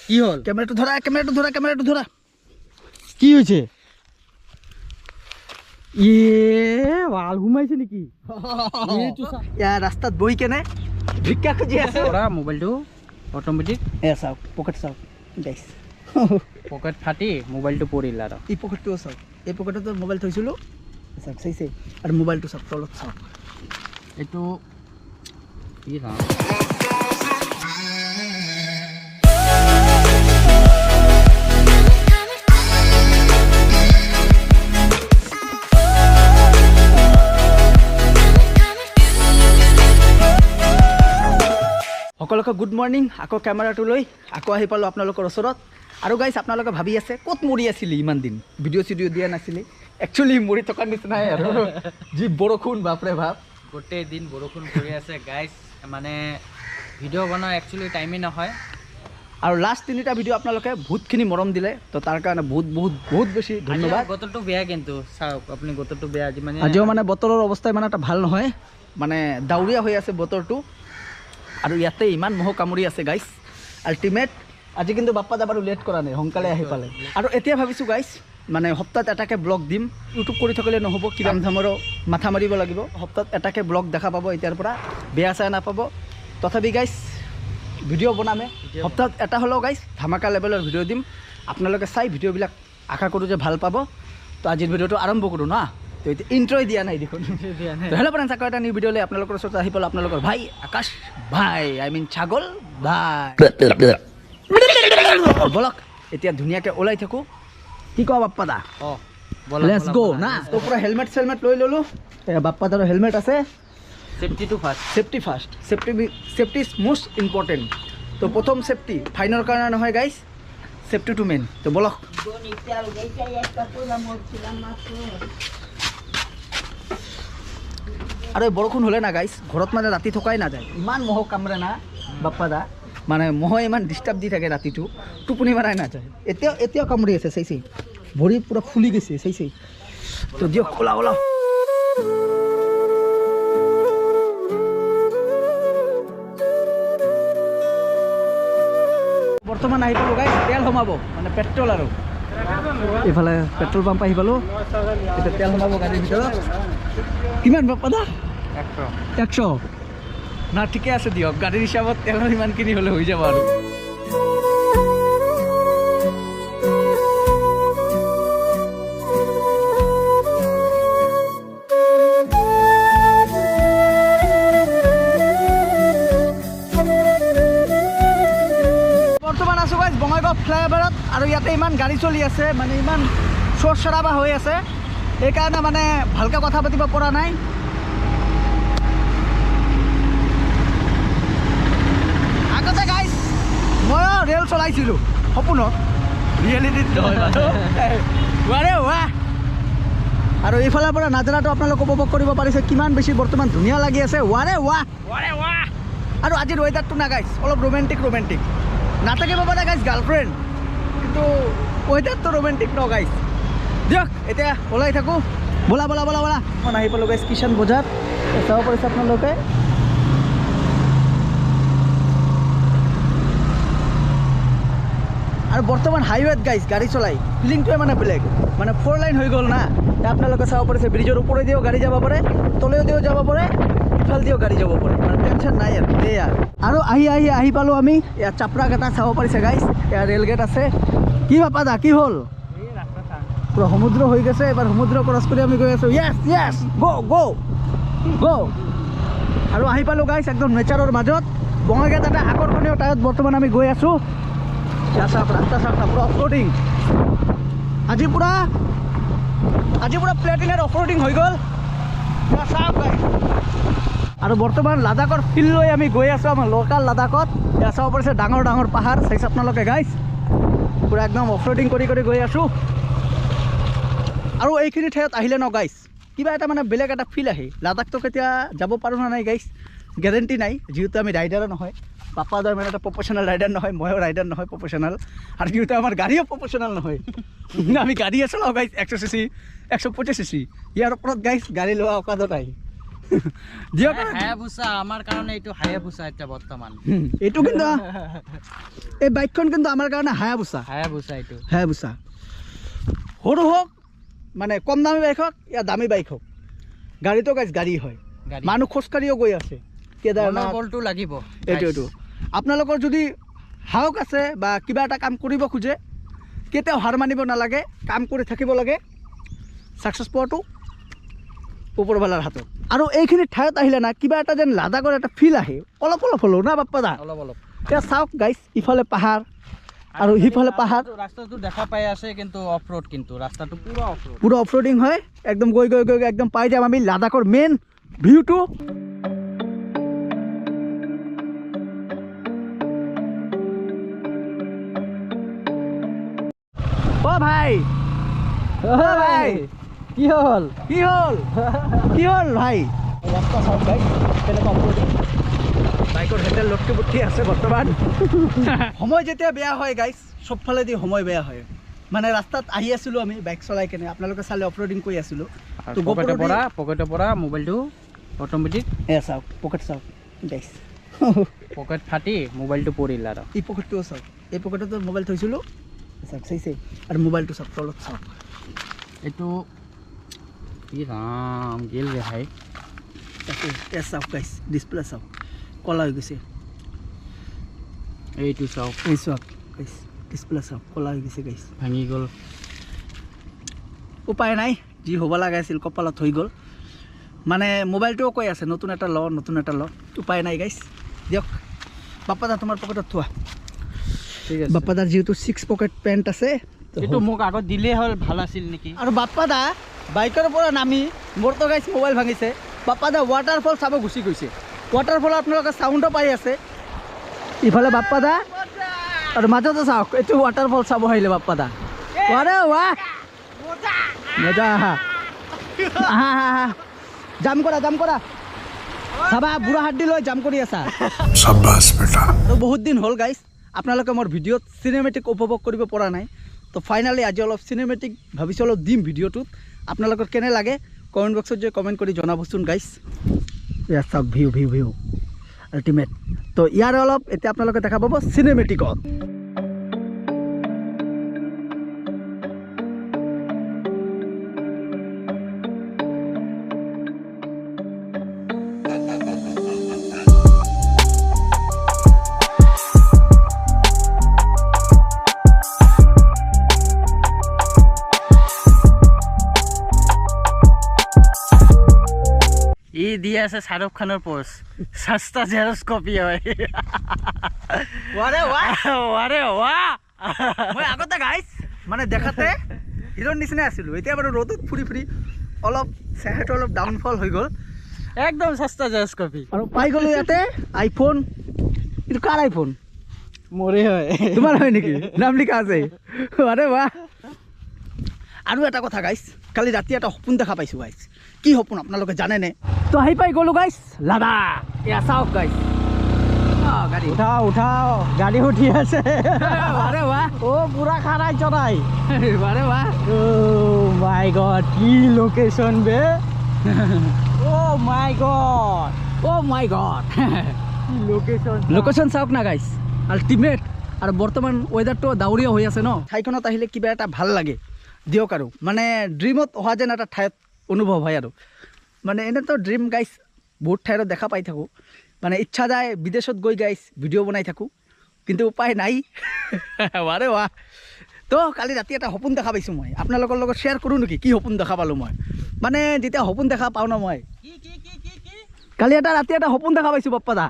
কি হল? ক্যামেরাটা ধরা কি হয়েছে? বাল ঘুমাইছে নেকি? রাস্তাত বহি কেনে ভিক্ষা খুজি আছে। মোবাইলটো অটোমেটিক চাও পকেট চাও গাইছ, পকেট ফাটি মোবাইলটো পৰিল আৰু এই পকেটটোও চাওক, এই পকেটত মোবাইল থৈছিলোঁ চাওক, চাইছে? আৰু মোবাইলটো চাওক, তলত চাওক, এইটো কি চাওঁ? সকলোকে গুড মৰ্ণিং। আকৌ কেমেৰাটো লৈ আকৌ আহি পালোঁ আপোনালোকৰ ওচৰত। আৰু গাইছ, আপোনালোকে ভাবি আছে ক'ত মৰি আছিলি ইমান দিন, ভিডিঅ' চিডিঅ' দিয়া নাছিলি। একচুৱেলি মৰি থকাৰ নিচিনাই আৰু যি বৰষুণ, বাপৰে বাপ, গোটেই দিন বৰষুণ পৰি আছে গাইছ। মানে ভিডিঅ' বনোৱা একচুৱেলি টাইমেই নহয়। আৰু লাষ্ট 3টা ভিডিঅ' আপোনালোকে বহুতখিনি মৰম দিলে, তো তাৰ কাৰণে বহুত বেছি ধন্যবাদ। বতৰটো বেয়া কিন্তু চাওক আপুনি, বতৰটো বেয়া আজি। মানে আজিও মানে বতৰৰ অৱস্থা ইমান এটা ভাল নহয়, মানে ডাৱৰীয়া হৈ আছে বতৰটো। আৰু ইয়াতে ইমান মহ কামুৰি আছে গাইছ। আল্টিমেট আজি কিন্তু বাপ্পা দা বাৰু লেট কৰা নাই, সোনকালে আহি পালে। আৰু এতিয়া ভাবিছোঁ গাইছ, মানে সপ্তাহত এটাকে ব্লগ দিম। ইউটিউব কৰি থাকিলে নহ'ব, কিবা ধামৰো মাথা মাৰিব লাগিব। সপ্তাহত এটাকে ব্লগ দেখা পাব এতিয়াৰ পৰা, বেয়া চাই নাপাব। তথাপি গাইছ ভিডিঅ' বনামে, সপ্তাহত এটা হ'লেও গাইছ ধামাকা লেভেলৰ ভিডিঅ' দিম। আপোনালোকে চাই ভিডিঅ'বিলাক আশা কৰোঁ যে ভাল পাব। তো আজিৰ ভিডিঅ'টো আৰম্ভ কৰোঁ না। তো এতিয়া ইণ্ট্ৰই দিয়া নাই দেখোন। হেল্ল' ফ্ৰেণ্ডছ, আকৌ এটা নিউ ভিডিঅ' লৈ আপোনালোকৰ ওচৰত আহি পালোঁ। আপোনালোকৰ ভাই আকাশ ভাই, ছাগল ভাই। বলক এতিয়া ধুনীয়াকৈ ওলাই থাকোঁ। কি কোৱা বাপ্পা দা? লেটছ গ' না। তো পূৰা হেলমেট চেলমেট লৈ ল'লোঁ। বাপ্পা দাৰ হেলমেট আছে। ছেফটিটো first, safety first, safety is most important. তো প্ৰথম ছেফটি, ফাইনৰ কাৰণে নহয় গাইছ, ছেফটিটো মেইন। তো বলক। আৰু এই বৰষুণ হ'লে না গাইছ, ঘৰত মানে ৰাতি থকাই নাযায়, ইমান মহ কামৰে না বাপ্পা দা। মানে মহে ইমান ডিষ্টাৰ্ব দি থাকে ৰাতিটো, টোপনি মাৰাই নাযায়। এতিয়াও কামুৰি আছে, চাইছে? ভৰি পূৰা ফুলি গৈছে, চাইছে? তো দিয়ক ওলা। বৰ্তমান আহি পালোঁ গাইছ তেল সোমাব, মানে পেট্ৰল। আৰু এইফালে পেট্ৰল পাম্প আহি পালোঁ। এতিয়া তেল সোমাব গাড়ীৰ ভিতৰত। কিমান বাপ্পা দা? 100 না? ঠিকে আছে দিয়ক, গাড়ীৰ হিচাপত তেলৰ ইমানখিনি হ'লে হৈ যাব। আৰু বৰ্তমান আছোঁ গাইছ বঙাইগাঁও ফ্লাইঅভাৰত। আৰু ইয়াতে ইমান গাড়ী চলি আছে, মানে ইমান চোৰ চৰাবা হৈ আছে, সেইকাৰণে মানে ভালকৈ কথা পাতিব পৰা নাই। আগতে গাইছ ময়ো ৰেল চলাইছিলোঁ সপোনত, ৰিয়েলিটিত নহয় ৱাহ। আৰু এইফালৰ পৰা নাজাৰাটো আপোনালোক উপভোগ কৰিব পাৰিছে, কিমান বেছি বৰ্তমান ধুনীয়া লাগি আছে। ৱাহ। আৰু আজিৰ ৱেডাৰটো না গাইছ অলপ ৰোমেণ্টিক নাথাকিব পাৰে গাইছ গাৰ্লফ্ৰেণ্ড, কিন্তু ৱেডাৰটো ৰোমেণ্টিক ন গাইছ। দিয়ক এতিয়া ওলাই থাকোঁ, বলা। মই আহি পালোঁ গাইছ কিষাণ বজাৰ। চাব পাৰিছে আপোনালোকে। আৰু বৰ্তমান হাইৱেত গাইছ গাড়ী চলাই ফিলিংটোৱে মানে বেলেগ, মানে 4 লাইন হৈ গ'ল না। আপোনালোকে চাব পাৰিছে ব্ৰিজৰ ওপৰেদিও গাড়ী যাব পাৰে, তলেদিও যাব পাৰে, ইফাল দিও গাড়ী যাব পাৰে, মানে টেনশ্যন নাই আৰু এয়া। আৰু আহি পালোঁ আমি ইয়াত চাপৰা এটা চাব পাৰিছে গাইছ, ইয়াত ৰেল গেট আছে। কি বাপ্পা দা কি হ'ল? পুৰা সমুদ্ৰ হৈ গৈছে, এবাৰ সমুদ্ৰ ক্ৰছ কৰি আমি গৈ আছোঁ। য়েছ গ'। আৰু আহি পালোঁ গাইছ একদম নেচাৰৰ মাজত, বঙাইগাঁৱত এটা আকৰ্ষণীয় ঠাইত বৰ্তমান আমি গৈ আছোঁ। ৰাস্তা পুৰা অফৰোডিং। আজি পুৰা প্লেটিনাৰ অফৰোডিং হৈ গ'ল। আৰু বৰ্তমান লাডাখৰ ফিল্ড লৈ আমি গৈ আছোঁ, আমাৰ লোকেল লাডাখত। ইয়াত চাব পাৰিছে ডাঙৰ পাহাৰ, চাইছে আপোনালোকে গাইছ। পুৰা একদম অফৰোডিং কৰি গৈ আছোঁ। আৰু এইখিনি ঠাইত আহিলে ন গাইছ কিবা এটা মানে বেলেগ এটা ফিল আহে। লাডাখটো কেতিয়া যাব পাৰোঁ না নাই গাইছ গেৰেণ্টি নাই, যিহেতু আমি ৰাইডাৰো নহয়। বাপ্পা দাৰ মানে এটা প্ৰফেশ্যনেল ৰাইডাৰ নহয়, ময়ো ৰাইডাৰ নহয় প্ৰফেশ্যনেল। আৰু যিহেতু আমাৰ গাড়ীও প্ৰফেশ্যনেল নহয়, আমি গাড়ীয়ে চলাওঁ গাইছ 100 cc 125 cc। ইয়াৰ ওপৰত গাইছ গাড়ী লোৱা অকাদত আহি। দিয়ক হায়াবুসা আমাৰ কাৰণে এইটো হায়াবুসা এতিয়া বৰ্তমান এইটো কিন্তু এই বাইকখন কিন্তু আমাৰ কাৰণে হায়াবুসা এইটো হায়াবুসা সৰু হওক মানে কম দামী বাইক হওক ইয়া দামী বাইক হওক গাড়ীটো গাইজ গাড়ী হয় মানুহ খোজকাঢ়িও গৈ আছে কেদাৰনাথ বলটো লাগিব এইটো আপোনালোকৰ যদি সাহস আছে বা কিবা এটা কাম কৰিব খোজে কেতিয়াও হাৰ মানিব নালাগে কাম কৰি থাকিব লাগে ছাকচেছ পোৱাটো ওপৰৱালাৰ হাতত আৰু এইখিনি ঠাইত আহিলে না কিবা এটা যেন লাডাখৰ এটা ফিল আহে অলপ হ'লেও না বাপ্পা দা অলপ এতিয়া চাওক গাইজ ইফালে পাহাৰ আৰু সিফালে পাহাৰ ৰাস্তাটো দেখা পাই আছে কিন্তু অফ ৰোড কিন্তু ৰাস্তাটো পুৰো অফৰোডিং হয় একদম গৈ একদম পাই যাম আমি লাডাখৰ মেইন ভিউটো ও ভাই কি হ'ল ভাই ৰাস্তা চাওক গাইজ কেনেকুৱা অফৰোডিং বাইকৰ হেণ্ডেল লটকি বুটকি আছে বৰ্তমান সময় যেতিয়া বেয়া হয় গাইজ চবফালেদি সময় বেয়া হয় মানে ৰাস্তাত আহি আছিলোঁ আমি বাইক চলাই কেনে আপোনালোকে চালে অফৰোডিং কৰি আছিলোঁ তো পকেটৰ পৰা মোবাইলটো অট'মেটিক চাওক পকেট চাওক গাইজ পকেট ফাটি মোবাইলটো পৰিল আৰু এই পকেটটোও চাওক এই পকেটতো মোবাইল থৈছিলোঁ চাওক চাইছে আৰু মোবাইলটো চাওক তলত চাওক এইটো কি ৰাম গেল ৰে ভাই তাকে চাওক গাইজ ডিছপ্লে চাওক কলা হৈ গৈছে এইটো চাওক এই চাওক গাইজ ডিছপ্লে চাওক কলা হৈ গৈছে গাইজ ভাঙি গ'ল উপায় নাই যি হ'ব লগা আছিল কপালত হৈ গ'ল মানে মোবাইলটোও কৈ আছে নতুন এটা ল উপায় নাই গাইজ দিয়ক বাপ্পাদা তোমাৰ পকেটত থোৱা ঠিক আছে বাপ্পাদাৰ যিহেতু 6 পকেট পেণ্ট আছে এইটো মোক আগত দিলেই হ'ল ভাল আছিল নেকি আৰু বাপ্পাদা বাইকৰ পৰা নামি মোৰতো গাইজ মোবাইল ভাঙিছে বাপ্পাদা ৱাটাৰফল চাব গুচি গৈছে ৱাটাৰফল আপোনালোকে চাউণ্ডো পাই আছে ইফালে বাপ্পাদা আৰু মাজতে চাওক এইটো ৱাটাৰফল চাব আহিলে বাপ্পাদা ৱাৰে ৱাহ মজা জাম কৰা চাবা বুঢ়া হাত দি লৈ জাম কৰি আছা শাবাশ বেটা আৰু বহুত দিন হ'ল গাইজ আপোনালোকে মোৰ ভিডিঅ'ত চিনেমেটিক উপভোগ কৰিব পৰা নাই তো ফাইনেলি আজি অলপ চিনেমেটিক ভাবিছোঁ অলপ দিম ভিডিঅ'টোত আপোনালোকৰ কেনে লাগে কমেণ্ট বক্সত যে কমেণ্ট কৰি জনাবচোন গাইজ ইয়াৰ চাওক ভিউ আল্টিমেট তো ইয়াৰ অলপ এতিয়া আপোনালোকে দেখা পাব চিনেমেটিকত ই দি আছে শাহৰুখ খানৰ পোষ্ট সস্তা জেৰক্স কপি হয় ৱাৰে ৱাহ মই আগতে গাইজ মানে দেখাতে হিৰোৰ নিচিনাই আছিলোঁ এতিয়া বাৰু ৰ'দত ফুৰি অলপ চেহেৰাটো অলপ ডাউনফল হৈ গ'ল একদম সস্তা জেৰক্স কপি আৰু পাই গ'লোঁ ইয়াতে আইফোন এইটো কাৰ আইফোন মোৰে হয় তোমাৰ হয় নেকি নাম লিখা আছে আৰে বাহ আৰু এটা কথা গাইজ কালি ৰাতি এটা সপোন দেখা পাইছোঁ গাইজ কি সপোন আপোনালোকে জানেনে তো আহি পাই গ'লোঁ গাইজ লাডাখ এয়া চাওক গাইজ গাড়ী উঠাও গাড়ী উঠি আছে আৰে বাহ পুৰা খাৰাই চৰাই আৰে বাহ মাই গড কি লোকেশ্যন বে মাই গড লোকেশ্যন চাওক না গাইজ আল্টিমেট আৰু বৰ্তমান ৱেডাৰটো ডাৱৰীয়া হৈ আছে ন ঠাইখনত আহিলে কিবা এটা ভাল লাগে দিয়ক আৰু মানে ড্ৰিমত অহা যেন এটা ঠাইত অনুভৱ হয় আৰু মানে এনেতো ড্ৰিম গাইজ বহুত ঠাইত দেখা পাই থাকোঁ মানে ইচ্ছা যায় বিদেশত গৈ গাইজ ভিডিঅ' বনাই থাকোঁ কিন্তু উপায় নাই আৰে বাহ তো কালি ৰাতি এটা সপোন দেখা পাইছোঁ মই আপোনালোকৰ লগত শ্বেয়াৰ কৰোঁ নেকি কি সপোন দেখা পালোঁ মই মানে যেতিয়া সপোন দেখা পাওঁ ন মই কালি ৰাতি এটা সপোন দেখা পাইছোঁ বাপ্পাদা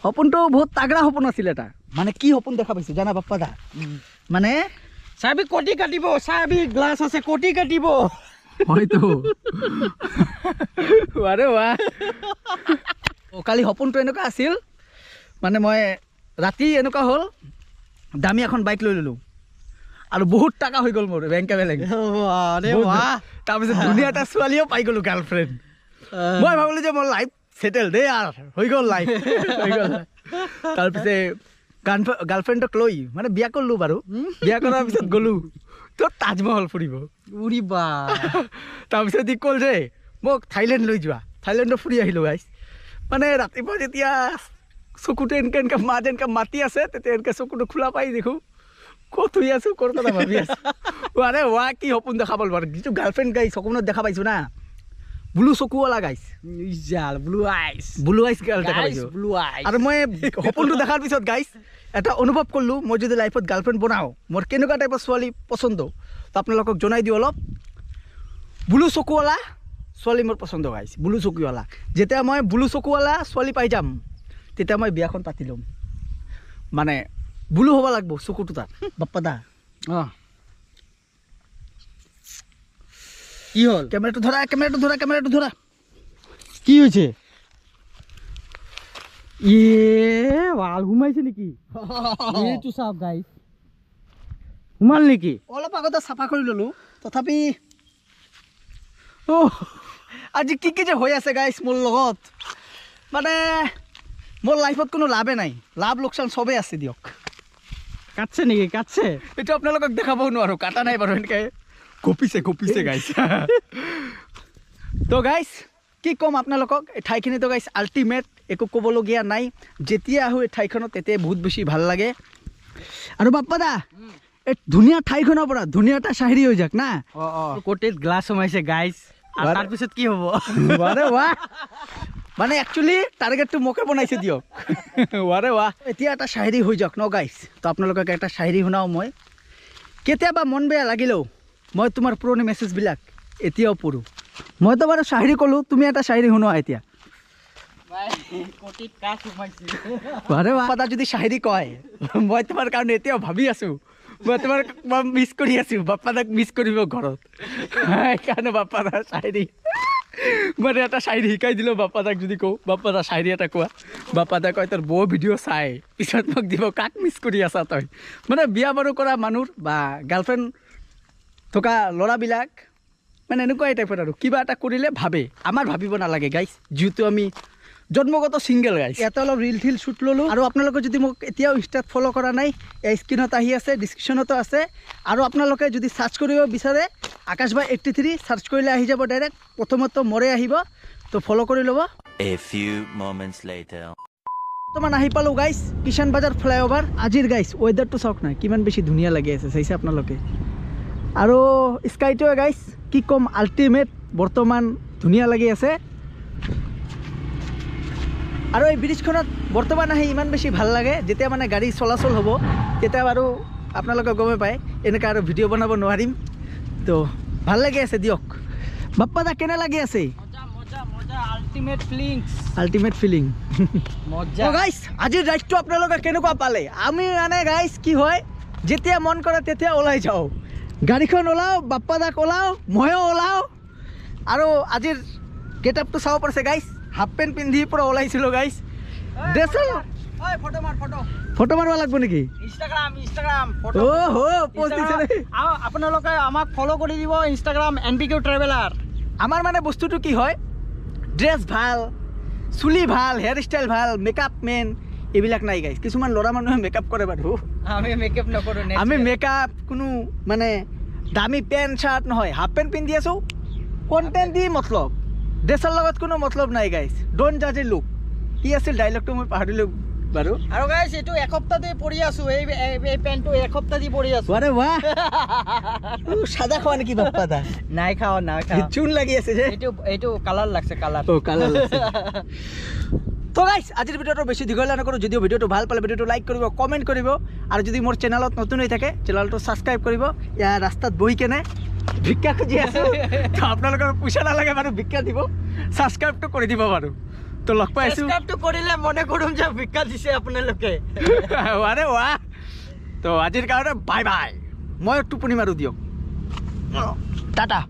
সপোনটো বহুত তাগৰা সপোন আছিল এটা মানে কি সপোন দেখা পাইছোঁ জানা বাপ্পাদা মানে চাবি কটি কাটিব চাবি গ্লাছ আছে কটি কাটিব হয়তো আৰে বাহ কালি সপোনটো এনেকুৱা আছিল মানে মই ৰাতি এনেকুৱা হ'ল দামী এখন বাইক লৈ ল'লোঁ আৰু বহুত টকা হৈ গ'ল মোৰ বেংকে বেলেগ তাৰপিছত ধুনীয়া এটা ছোৱালীও পাই গ'লোঁ গাৰ্লফ্ৰেণ্ড মই ভাবিলোঁ যে মোৰ লাইফ সেটেল দেই আৰু হৈ গ'ল লাইফ হৈ গ'ল তাৰপিছত গাৰ্লফ্ৰেণ্ডক লৈ মানে বিয়া কৰিলোঁ বাৰু বিয়া কৰাৰ পিছত গ'লোঁ তো তাজমহল ফুৰিব উৰি বা তাৰপিছত ই ক'ল যে মোক থাইলেণ্ড লৈ যোৱা থাইলেণ্ডত ফুৰি আহিলোঁ গাইছ মানে ৰাতিপুৱা যেতিয়া চকুটো এনেকৈ মাতি আছে তেতিয়া এনেকৈ চকুটো খোলা পাই দেখোঁ ক'ত শুই আছোঁ ক'ৰ কথা ভাবি আছোঁ আৰে কি সপোন দেখা পালোঁ বাৰু যিটো গাৰ্লফ্ৰেণ্ড গাইছ সপোনত দেখা পাইছোঁ না ব্লু চকুৱালা গাইছ ব্লু আইচ গাৰ্ল দেখা পাইছোঁ ব্লু আইচ আৰু মই সপোনটো দেখাৰ পিছত গাইছ এটা অনুভৱ কৰিলোঁ মই যদি লাইফত গাৰ্লফ্ৰেণ্ড বনাওঁ মোৰ কেনেকুৱা টাইপৰ ছোৱালী পচন্দ তো আপোনালোকক জনাই দিওঁ অলপ ব্লু চকুৱালা ছোৱালী মোৰ পচন্দ গাইছ ব্লু চকুৱালা যেতিয়া মই ব্লু চকুৱালা ছোৱালী পাই যাম তেতিয়া মই বিয়াখন পাতি ল'ম মানে ব্লু হ'ব লাগিব চকুটো তাত বাপ্পা দা অঁ কি হ'ল কেমেৰাটো ধৰা কি হৈছে ৱাল সোমাইছে নেকি এইটো চাওক গাইছ সোমাল নেকি অলপ আগতে চাফা কৰি ল'লোঁ তথাপি আজি কি যে হৈ আছে গাইছ মোৰ লগত মানে মোৰ লাইফত কোনো লাভে নাই লাভ লোকচান চবেই আছে দিয়ক কাটছে নেকি কাটছে এইটো আপোনালোকক দেখাবও নোৱাৰোঁ কাটা নাই বাৰু এনেকৈ কঁপিছে গাইছ তো গাইছ কি ক'ম আপোনালোকক এই ঠাইখিনিতো গাইছ আল্টিমেট একো ক'বলগীয়া নাই যেতিয়া আহোঁ এই ঠাইখনত তেতিয়াই বহুত বেছি ভাল লাগে আৰু বাপ্পা দা এই ধুনীয়া ঠাইখনৰ পৰা ধুনীয়া এটা চাহেৰি হৈ যাক না কোটেত গ্লাছ সোমাইছে গাইছ আৰু তাৰপিছত কি হ'ব মানে একচুৱেলি টাৰ্গেটটো মোকে বনাইছে দিয়ক এতিয়া এটা চাহেৰি হৈ যাওক ন গাইছ তো আপোনালোকক এটা চাহেৰি শুনাওঁ মই কেতিয়াবা মন বেয়া লাগিলেও মই তোমাৰ পুৰণি মেছেজবিলাক এতিয়াও পঢ়োঁ মইতো বাৰু চাহেৰি ক'লোঁ তুমি এটা চাহেৰি শুনোৱা এতিয়া যদি চাহেৰি কয় মই তোমাৰ কাৰণে এতিয়াও ভাবি আছোঁ মই তোমাক মিছ কৰি আছোঁ বাপ্পাদাক মিছ কৰিব ঘৰত সেইকাৰণে বাপ্পাদা চাহেৰি মই এটা চাহেৰি শিকাই দিলোঁ বাপ্পাদাক যদি কওঁ বাপ্পাদা চাহেৰি এটা কোৱা বাপ্পাদা কয় তোৰ বহু ভিডিঅ' চাই পিছত মোক দিব কাক মিছ কৰি আছা তই মানে বিয়া বাৰু কৰা মানুহ বা গাৰ্লফ্ৰেণ্ড থকা ল'ৰাবিলাক মানে এনেকুৱাই টাইপৰ আৰু কিবা এটা কৰিলে ভাবে আমাৰ ভাবিব নালাগে গাইছ যিহেতু আমি জন্মগত ছিংগল গাইছ ইয়াতে অলপ ৰিল থিল শ্বুট ল'লোঁ আৰু আপোনালোকে যদি মোক এতিয়াও ইনষ্টাত ফ'ল' কৰা নাই এই স্ক্ৰীণত আহি আছে ডিছক্ৰিপশ্যনতো আছে আৰু আপোনালোকে যদি চাৰ্চ কৰিব বিচাৰে আকাশ ভাই 83 চাৰ্চ কৰিলে আহি যাব ডাইৰেক্ট প্ৰথমতো মৰে আহিব তো ফ'ল' কৰি ল'ব বৰ্তমান আহি পালোঁ গাইছ কিষাণ বাজাৰ ফ্লাইঅভাৰ আজিৰ গাইছ ৱেডাৰটো চাওক নাই কিমান বেছি ধুনীয়া লাগি আছে চাইছে আপোনালোকে আৰু স্কাইটোৱে গাইছ কি ক'ম আল্টিমেট বৰ্তমান ধুনীয়া লাগি আছে আৰু এই ব্ৰিজখনত বৰ্তমান আহি ইমান বেছি ভাল লাগে যেতিয়া মানে গাড়ী চলাচল হ'ব তেতিয়া বাৰু আপোনালোকে গমে পায় এনেকৈ আৰু ভিডিঅ' বনাব নোৱাৰিম তো ভাল লাগি আছে দিয়ক বাপ্পা দা কেনে লাগি আছে আল্টিমেট ফিলিং গাইছ আজিৰ ৰাইডটো আপোনালোকে কেনেকুৱা পালে আমি মানে গাইছ কি হয় যেতিয়া মন কৰে তেতিয়া ওলাই যাওঁ গাড়ীখন ওলাওঁ বাপ্পা দাক ওলাওঁ ময়ো ওলাওঁ আৰু আজিৰ গেট আপটো চাব পাৰিছে গাইছ হাফ পেণ্ট পিন্ধি পৰা ওলাইছিলোঁ গাইছ ড্ৰেছ ফটো মাৰিব লাগিব নেকি আপোনালোকে আমাক ফ'ল' কৰি দিব ইনষ্টাগ্ৰাম NBQ ট্ৰেভেলাৰ আমাৰ মানে বস্তুটো কি হয় ড্ৰেছ ভাল চুলি ভাল হেয়াৰ ষ্টাইল ভাল মেকআপ মেন এইবিলাক নাই গাইছ কিছুমান ল'ৰা মানুহে মেকআপ কৰে বাৰু আমি মেকআপ নকৰোঁ আমি মেকআপ কোনো মানে দামী পেণ্ট চাৰ্ট নহয় হাফ পেণ্ট পিন্ধি আছোঁ কণ্টেণ্ট দি মতলব ড্ৰেছৰ লগত কোনো মতলব নাই গাইছ ডোণ্ট জাজ এ লুক কি আছিল ডাইলগটো মই পাহৰিলোঁ বাৰু আৰু গাইছ এইটো এসপ্তাহ দি পৰি আছোঁ এই পেণ্টটো এসপ্তাহ দি পৰি আছোঁ আৰে বাহ সাদা খোৱা নেকি বাপ্পা দা নাই খাওঁ চূণ লাগি আছে যে এইটো কালাৰ লাগছে কালাৰ লাগছে তো গাইছ আজিৰ ভিডিঅ'টো বেছি দীঘলীয়া নকৰোঁ যদিও ভিডিঅ'টো ভাল পালে ভিডিঅ'টো লাইক কৰিব কমেণ্ট কৰিব আৰু যদি মোৰ চেনেলত নতুন হৈ থাকে চেনেলটো ছাবস্ক্ৰাইব কৰিব ইয়াৰ ৰাস্তাত বহি কেনে ভিক্ষা খুজি আছোঁ তো আপোনালোকৰ পইচা নালাগে বাৰু ভিক্ষা দিব ছাবস্ক্ৰাইবটো কৰি দিব বাৰু তো লগ পাই আছোঁ ছাবস্ক্ৰাইবটো কৰিলে মনে কৰিম যে ভিক্ষা দিছে আপোনালোকে আৰে ৱাহ তো আজিৰ কাৰণে বাই বাই মই টোপনি মাৰোঁ দিয়ক টাটা